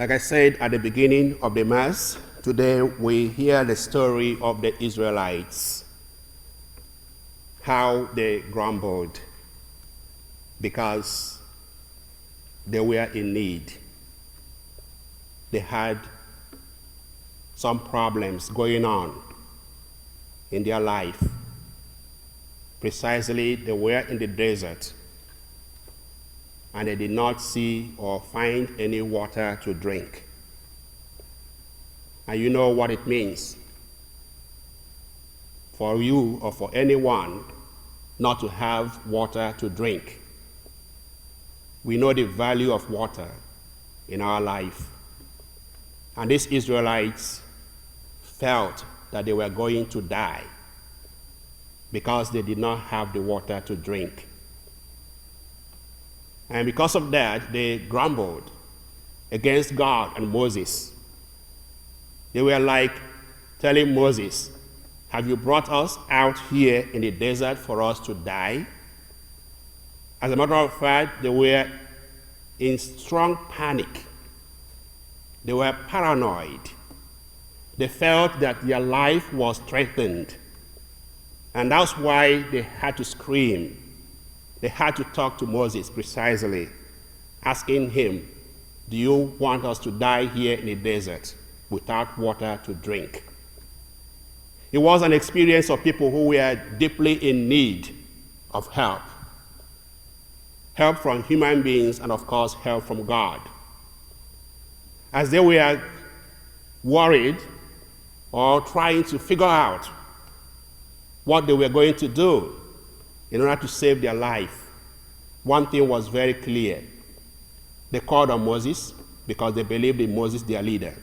Like I said at the beginning of the Mass, today we hear the story of the Israelites, how they grumbled because they were in need. They had some problems going on in their life. Precisely, they were in the desert and they did not see or find any water to drink. And you know what it means for you or for anyone not to have water to drink. We know the value of water in our life. And these Israelites felt that they were going to die because they did not have the water to drink. And because of that, they grumbled against God and Moses. They were like telling Moses, "Have you brought us out here in the desert for us to die?" As a matter of fact, they were in strong panic. They were paranoid. They felt that their life was threatened. And that's why they had to scream. They had to talk to Moses precisely, asking him, "Do you want us to die here in the desert without water to drink?" It was an experience of people who were deeply in need of help. Help from human beings and, of course, help from God. As they were worried or trying to figure out what they were going to do in order to save their life, one thing was very clear. They called on Moses because they believed in Moses, their leader.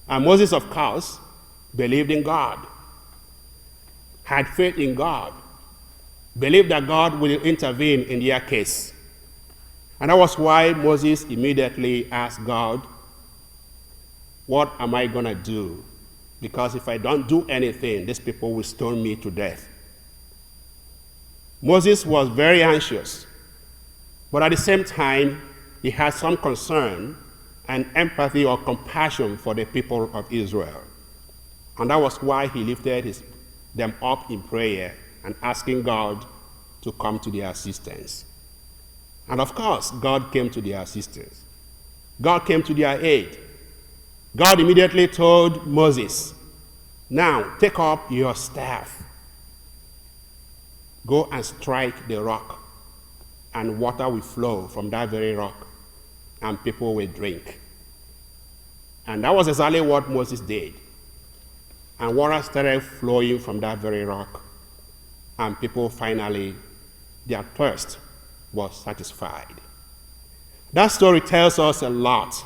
And Moses, of course, believed in God, had faith in God, believed that God will intervene in their case. And that was why Moses immediately asked God, "What am I going to do? Because if I don't do anything, these people will stone me to death." Moses was very anxious, but at the same time, he had some concern and empathy or compassion for the people of Israel. And that was why he lifted them up in prayer and asking God to come to their assistance. And of course, God came to their assistance. God came to their aid. God immediately told Moses, "Now take up your staff. Go and strike the rock, and water will flow from that very rock, and people will drink." And that was exactly what Moses did. And water started flowing from that very rock, and people finally, their thirst was satisfied. That story tells us a lot,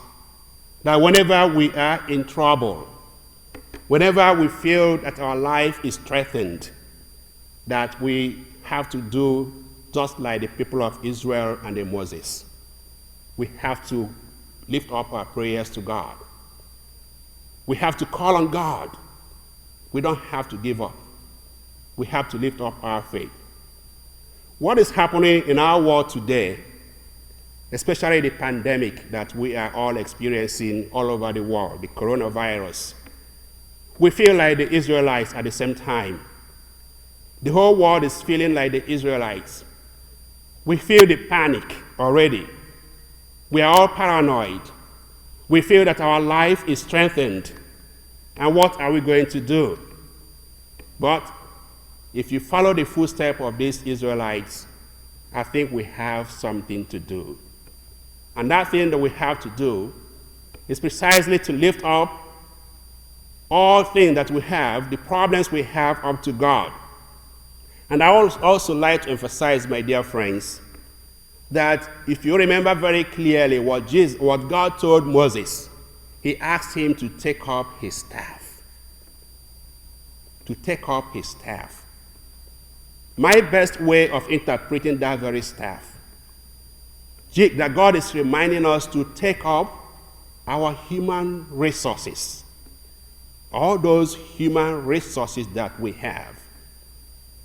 that whenever we are in trouble, whenever we feel that our life is threatened, that we have to do just like the people of Israel and the Moses. We have to lift up our prayers to God. We have to call on God. We don't have to give up. We have to lift up our faith. What is happening in our world today, especially the pandemic that we are all experiencing all over the world, the coronavirus, we feel like the Israelites at the same time. The whole world is feeling like the Israelites. We feel the panic already. We are all paranoid. We feel that our life is threatened. And what are we going to do? But if you follow the footsteps of these Israelites, I think we have something to do. And that thing that we have to do is precisely to lift up all things that we have, the problems we have, up to God. And I would also like to emphasize, my dear friends, that if you remember very clearly what God told Moses, he asked him to take up his staff. To take up his staff. My best way of interpreting that very staff, that God is reminding us to take up our human resources. All those human resources that we have,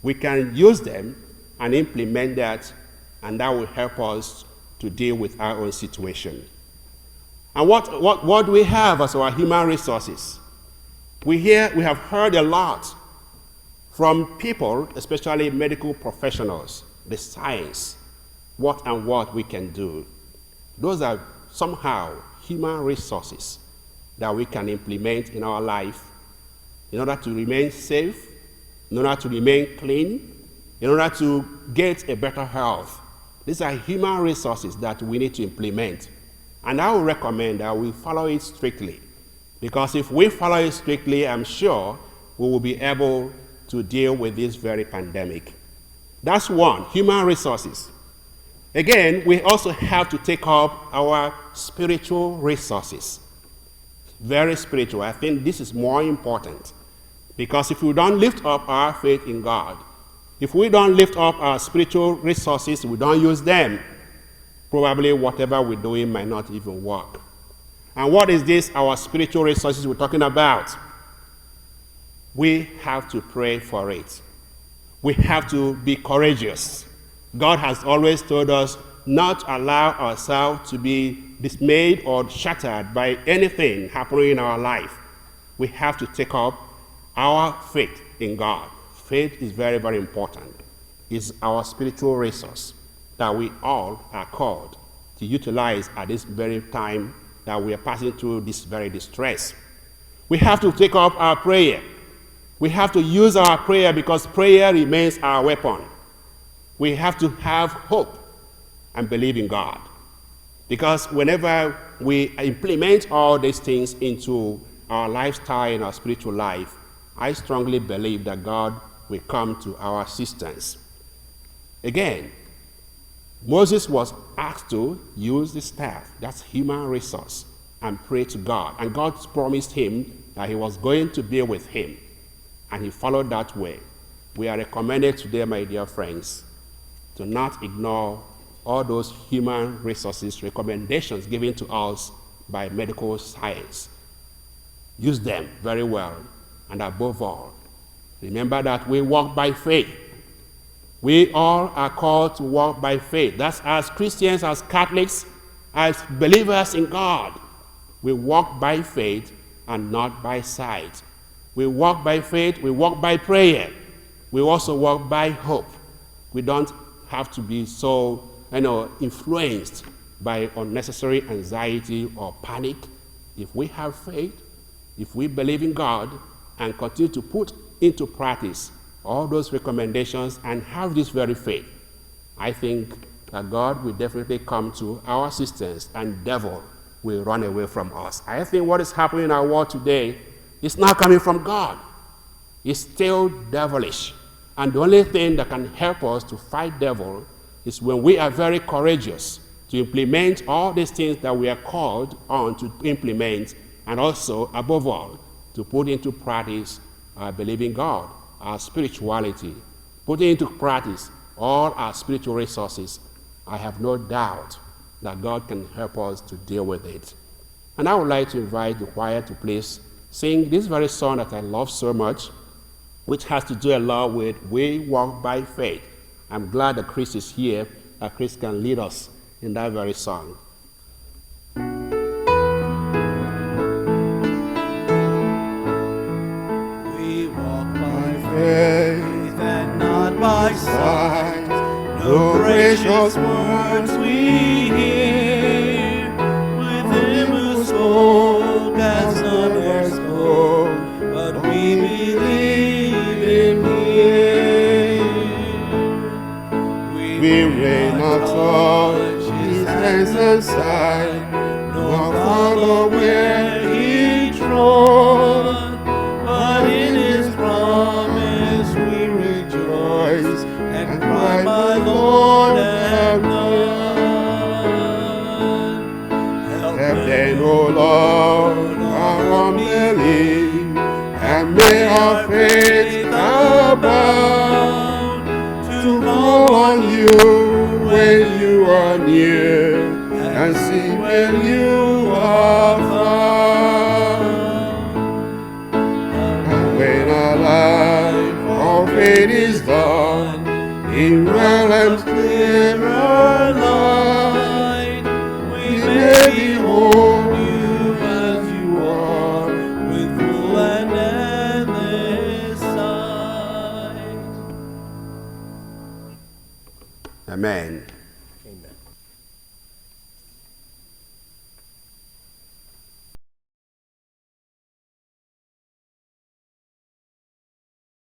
we can use them and implement that, and that will help us to deal with our own situation. And what do we have as our human resources? We have heard a lot from people, especially medical professionals, the science, what we can do. Those are somehow human resources that we can implement in our life in order to remain safe, in order to remain clean, in order to get a better health. These are human resources that we need to implement. And I would recommend that we follow it strictly. Because if we follow it strictly, I'm sure we will be able to deal with this very pandemic. That's one, human resources. Again, we also have to take up our spiritual resources. Very spiritual. I think this is more important. Because if we don't lift up our faith in God, if we don't lift up our spiritual resources, we don't use them, probably whatever we're doing might not even work. And what is this, our spiritual resources we're talking about? We have to pray for it. We have to be courageous. God has always told us not to allow ourselves to be dismayed or shattered by anything happening in our life. We have to take up our faith in God. Faith is very, very important. It's our spiritual resource that we all are called to utilize at this very time that we are passing through this very distress. We have to take up our prayer. We have to use our prayer because prayer remains our weapon. We have to have hope and believe in God. Because whenever we implement all these things into our lifestyle and our spiritual life, I strongly believe that God will come to our assistance. Again, Moses was asked to use the staff, that's human resource, and pray to God. And God promised him that he was going to be with him. And he followed that way. We are recommended today, my dear friends, to not ignore all those human resources, recommendations given to us by medical science. Use them very well. And above all, remember that we walk by faith. We all are called to walk by faith. That's as Christians, as Catholics, as believers in God. We walk by faith and not by sight. We walk by faith, we walk by prayer. We also walk by hope. We don't have to be so influenced by unnecessary anxiety or panic. If we have faith, if we believe in God, and continue to put into practice all those recommendations and have this very faith, I think that God will definitely come to our assistance and the devil will run away from us. I think what is happening in our world today is not coming from God. It's still devilish. And the only thing that can help us to fight devil is when we are very courageous to implement all these things that we are called on to implement, and also, above all, to put into practice our believing God, our spirituality, putting into practice all our spiritual resources. I have no doubt that God can help us to deal with it. And I would like to invite the choir to please sing this very song that I love so much, which has to do a lot with We Walk by Faith. I'm glad that Chris is here, that Chris can lead us in that very song. Faith and not by sight, no gracious words we hear, with him who spoke as never spoke, but we believe in him. We may not touch his hands and side, nor follow where he trod, but in his promise we rejoice and cry, my Lord, have none. Help then, O Lord, our unbelief, and may our faith abound, to call on you when you are near, and see when you are found. And when our life of faith is done, in realms clearer light, we may behold you Amen.